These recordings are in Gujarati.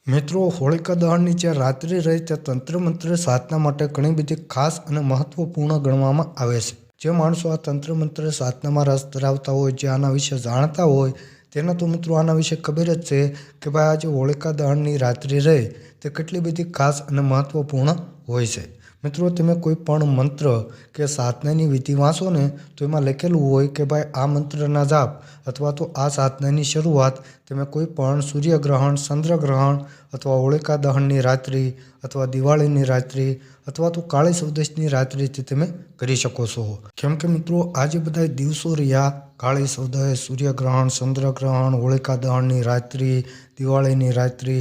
મિત્રો, હોળિકા દહનની જે રાત્રિ રહી તે તંત્ર મંત્ર સાધના માટે ઘણી બધી ખાસ અને મહત્વપૂર્ણ ગણવામાં આવે છે. જે માણસો આ તંત્ર મંત્ર સાધનામાં રસ ધરાવતા હોય, જે આના વિશે જાણતા હોય, તેને તો મિત્રો આના વિશે ખબર જ છે કે ભાઈ આ જે હોળિકા દહનની રાત્રિ રહી તે કેટલી બધી ખાસ અને મહત્વપૂર્ણ હોય છે. મિત્રો, તમે કોઈ પણ મંત્ર કે સાધનાની વિધિ વાંચો ને તો એમાં લખેલું હોય કે ભાઈ આ મંત્રના જાપ અથવા તો આ સાધનાની શરૂઆત તમે કોઈ પણ સૂર્યગ્રહણ, ચંદ્રગ્રહણ અથવા હોળિકા દહનની રાત્રિ અથવા દિવાળીની રાત્રિ અથવા તો કાળી ચૌદશની રાત્રિથી તમે કરી શકો છો. કેમ કે મિત્રો, આ જે બધા દિવસો રહ્યા, કાળી ચૌદશ, સૂર્યગ્રહણ, ચંદ્રગ્રહણ, હોળિકા દહનની રાત્રિ, દિવાળીની રાત્રિ,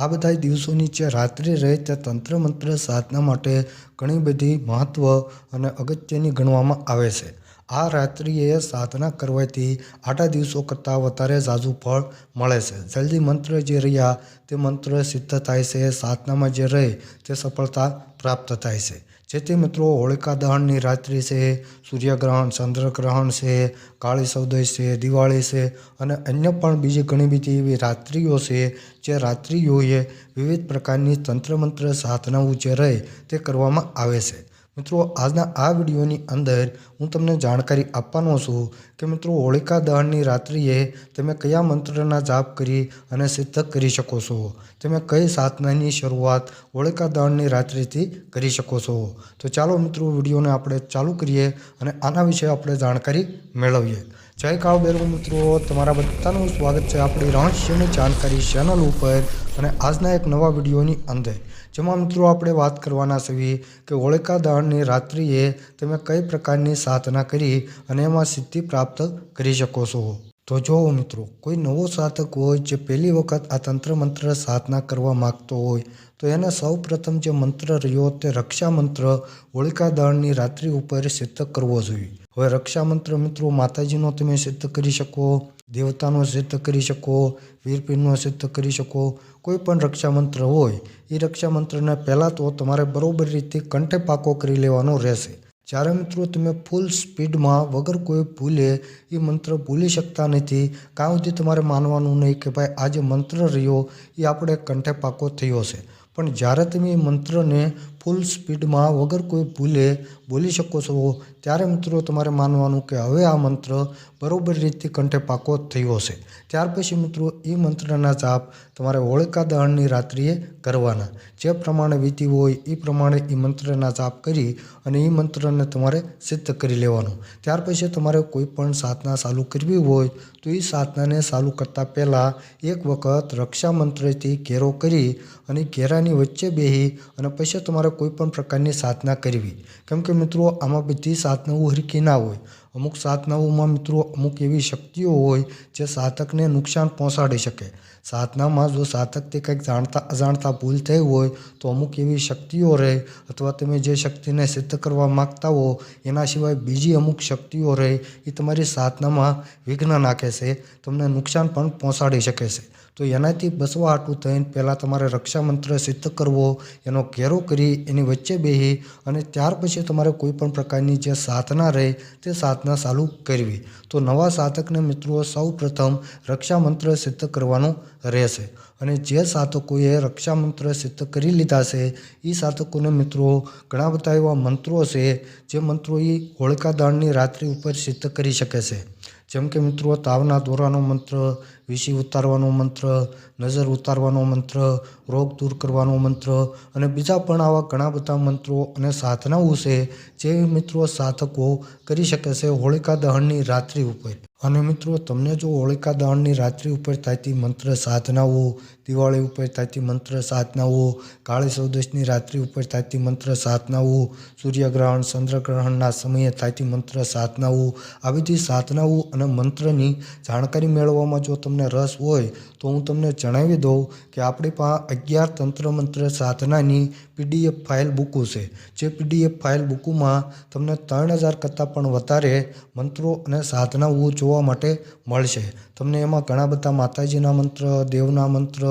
આ બધા દિવસોની જે રાત્રિ રહે તે તંત્ર મંત્ર સાધના માટે ઘણી બધી મહત્વ અને અગત્યની ગણવામાં આવે છે. આ રાત્રિએ સાધના કરવાથી આટલા દિવસો કરતાં વધારે ઝાઝુ ફળ મળે છે. જલ્દી મંત્ર જે રહ્યા તે મંત્ર સિદ્ધ થાય છે. સાધનામાં જે રહે તે સફળતા પ્રાપ્ત થાય છે. જેથી મિત્રો, હોળિકા દહનની રાત્રિ છે, સૂર્યગ્રહણ, ચંદ્રગ્રહણ છે, કાળી ચૌદશ છે, દિવાળી છે અને અન્ય પણ બીજી ઘણી બધી એવી રાત્રિઓ છે જે રાત્રિઓએ વિવિધ પ્રકારની તંત્ર મંત્ર સાધનાઓ જે રહે તે કરવામાં આવે છે. મિત્રો, આજના આ વિડીયોની અંદર હું તમને જાણકારી આપવાનો છું કે મિત્રો, હોળિકા દહનની રાત્રિએ તમે કયા મંત્રના જાપ કરી અને સિદ્ધ કરી શકો છો. તમે કઈ સાધનાની શરૂઆત હોળિકા દહનની રાત્રિથી કરી શકો છો. તો ચાલો મિત્રો, વિડીયોને આપણે ચાલુ કરીએ અને આના વિશે આપણે જાણકારી મેળવીએ. જય કાળ ભૈરવ મિત્રો, તમારા બધાનું સ્વાગત છે આપણી રહસ્યની જાણકારી ચેનલ ઉપર અને આજના એક નવા વિડીયોની અંદર, જેમાં મિત્રો આપણે વાત કરવાના છીએ કે હોળિકા દહનની રાત્રિએ તમે કઈ પ્રકારની સાધના કરી અને એમાં સિદ્ધિ પ્રાપ્ત કરી શકો છો. તો જો મિત્રો, કોઈ નવો સાધક હોય જે પહેલી વખત આ તંત્ર મંત્ર સાધના કરવા માગતો હોય તો એને સૌ પ્રથમ જે મંત્ર રહ્યો તે રક્ષા મંત્ર હોળિકા દહનની રાત્રિ ઉપર સિદ્ધ કરવો જોઈએ. હવે રક્ષા મંત્ર મિત્રો, માતાજીનો તમે સિદ્ધ કરી શકો, દેવતાનો સિદ્ધ કરી શકો, વીરપીરનો સિદ્ધ કરી શકો. કોઈ પણ રક્ષા મંત્ર હોય એ રક્ષા મંત્રને પહેલાં તો તમારે બરોબર રીતે કંઠે પાકો કરી લેવાનો રહેશે. જ્યારે મિત્રો તમે ફૂલ સ્પીડમાં વગર કોઈ ભૂલે એ મંત્ર ભૂલી શકતા નથી, કાં સુધી તમારે માનવાનું નહીં કે ભાઈ આ જે મંત્ર રહ્યો એ આપણે કંઠે પાકો થયો છે. પણ જ્યારે તમે એ મંત્રને ફૂલ સ્પીડમાં વગર કોઈ ભૂલે બોલી શકો છો ત્યારે મિત્રો તમારે માનવાનું કે હવે આ મંત્ર બરોબર રીતે કંઠે પાકો થયો છે. ત્યાર પછી મિત્રો એ મંત્રના જાપ તમારે હોળિકા દહનની રાત્રિએ કરવાના. જે પ્રમાણે વિધિ હોય એ પ્રમાણે એ મંત્રના જાપ કરી અને એ મંત્રને તમારે સિદ્ધ કરી લેવાનું. ત્યાર પછી તમારે કોઈ પણ સાધના ચાલુ કરવી હોય તો એ સાધનાને ચાલુ કરતાં પહેલાં એક વખત રક્ષા મંત્રથી ઘેરો કરી અને ઘેરાની વચ્ચે બેસી અને પછી તમારે કોઈ પણ પ્રકારની સાધના કરવી. કેમ કે મિત્રો, આમાં બધી સાધનાઓ હરખી ના હોય. અમુક સાધનાઓમાં મિત્રો અમુક એવી શક્તિઓ હોય જે સાધકને નુકસાન પહોંચાડી શકે. સાધનામાં જો સાધકથી કંઈક જાણતા અજાણતા ભૂલ થઈ હોય તો અમુક એવી શક્તિઓ રહે અથવા તમે જે શક્તિને સિદ્ધ કરવા માગતા હો એના સિવાય બીજી અમુક શક્તિઓ રહે એ તમારી સાધનામાં વિઘ્ન નાખે છે, તમને નુકસાન પણ પહોંચાડી શકે છે. તો એનાથી બચવા હાટું થઈને પહેલાં તમારે રક્ષા મંત્ર સિદ્ધ કરવો, એનો ઘેરો કરી એની વચ્ચે બેસી અને ત્યાર પછી તમારે કોઈ પણ પ્રકારની જે સાધના રહે તે સાધના ચાલુ કરવી. તો નવા સાધકને મિત્રો સૌ પ્રથમ રક્ષા મંત્ર સિદ્ધ કરવાનું રહેશે. અને જે સાધકોએ રક્ષા મંત્ર સિદ્ધ કરી લીધા છે એ સાધકોને મિત્રો ઘણા બધા એવા મંત્રો છે જે મંત્રો એ હોળિકા દહનની રાત્રિ ઉપર સિદ્ધ કરી શકે છે. જેમ કે મિત્રો તાવના દોરાનો મંત્ર, વિષી ઉતારવાનો મંત્ર, નજર ઉતારવાનો મંત્ર, રોગ દૂર કરવાનો મંત્ર અને બીજા પણ આવા ઘણા બધા મંત્રો અને સાધનાઓ છે જે મિત્રો સાધકો કરી શકે છે હોળિકા દહનની રાત્રિ ઉપર. અને મિત્રો તમને જો હોળિકા દહનની રાત્રિ ઉપર થતી મંત્ર સાધનાઓ, દિવાળી ઉપર થતી મંત્ર સાધનાઓ, કાળી ચૌદશની રાત્રિ ઉપર થતી મંત્ર સાધનાઓ, સૂર્યગ્રહણ, ચંદ્રગ્રહણના સમયે થતી મંત્ર સાધનાઓ, આ બધી સાધનાઓ અને મંત્રની જાણકારી મેળવવામાં જો તમને રસ હોય તો હું તમને જણાવી દઉં કે આપણી પાસે 11 તંત્ર મંત્ર સાધનાની PDF ફાઇલ બુકો છે. જે PDF ફાઇલ બુકોમાં તમને 3000 કરતાં પણ વધારે મંત્રો અને સાધનાઓ જોવા માટે મળશે. તમને એમાં ઘણા બધા માતાજીના મંત્ર, દેવના મંત્ર,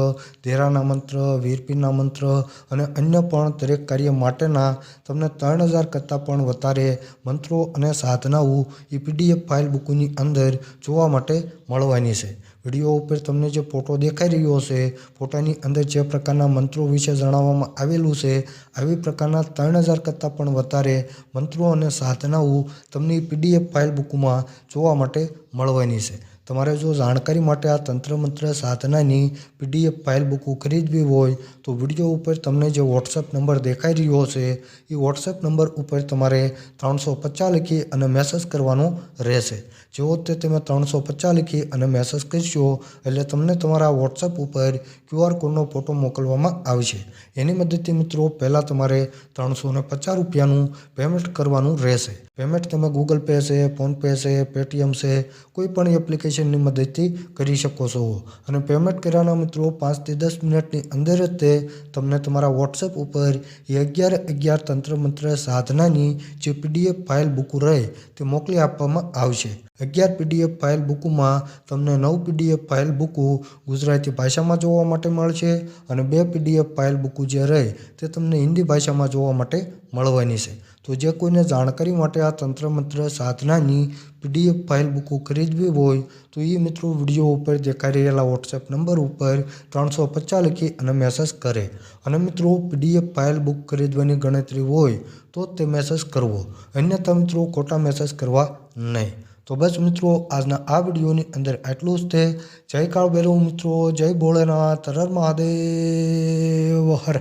દેરાના મંત્ર, વીરપીરના મંત્ર અને અન્ય પણ દરેક કાર્ય માટેના તમને 3000 કરતાં પણ વધારે મંત્રો અને સાધનાઓ એ PDF ફાઇલ બુકોની અંદર જોવા માટે મળવાની છે. વિડીયો ઉપર તમને જે ફોટો દેખાઈ રહ્યો છે, ફોટાની અંદર જે પ્રકારના મંત્રો વિશે જણાવવામાં આવેલું છે, આવી પ્રકારના 3000 કરતાં પણ વધારે મંત્રો અને સાધનાઓ તમને PDF ફાઇલ બુકમાં જોવા માટે મળવાની છે. તમારે જો જાણકારી માટે આ તંત્ર મંત્ર સાધનાની PDF ફાઇલ બુક ખરીદવી હોય તો વિડીયો ઉપર તમને જે WhatsApp નંબર દેખાઈ રહ્યો છે એ WhatsApp નંબર ઉપર તમારે 350 લખી અને મેસેજ કરવાનો રહેશે. જેવો તે તમે 350 લખી અને મેસેજ કરશો એટલે તમને તમારા WhatsApp ઉપર QR કોડનો ફોટો મોકલવામાં આવશે. એની મદદથી મિત્રો પહેલાં તમારે 350 રૂપિયાનું પેમેન્ટ કરવાનું રહેશે. પેમેન્ટ તમે Google Pay છે, ફોનપે છે, Paytm છે, કોઈ પણ એપ્લિકેશનની મદદથી કરી શકો છો. અને પેમેન્ટ કર્યાના મિત્રો 5 થી 10 મિનિટની અંદર જ તે તમને તમારા WhatsApp ઉપર 11 તંત્ર મંત્ર સાધનાની જે PDF ફાઇલ બુક રહે તે મોકલી આપવામાં આવશે. 11 PDF ફાઇલ બુકમાં તમને 9 PDF ફાઇલ બુક ગુજરાતી ભાષામાં જોવા માટે મળશે અને 2 PDF ફાઇલ બુક જે રહે તે તમને હિન્દી ભાષામાં જોવા માટે મળવાની છે. તો જે કોઈને જાણકારી માટે આ તંત્ર મંત્ર સાધનાની PDF ફાઇલ બુક ખરીદવી હોય તો એ મિત્રો વિડીયો ઉપર દેખાઈ રહેલા WhatsApp નંબર ઉપર 350 લખી અને મેસેજ કરે. અને મિત્રો PDF ફાઇલ બુક ખરીદવાની ગણતરી હોય તો તે મેસેજ કરવો, અન્યથા મિત્રો ખોટા મેસેજ કરવા નહીં. તો બસ મિત્રો આજના આ વિડીયોની અંદર આટલું જ છે. જય કાળ ભૈરવ મિત્રો, જય ભોળેનાથ, હર હર મહાદેવ, હર.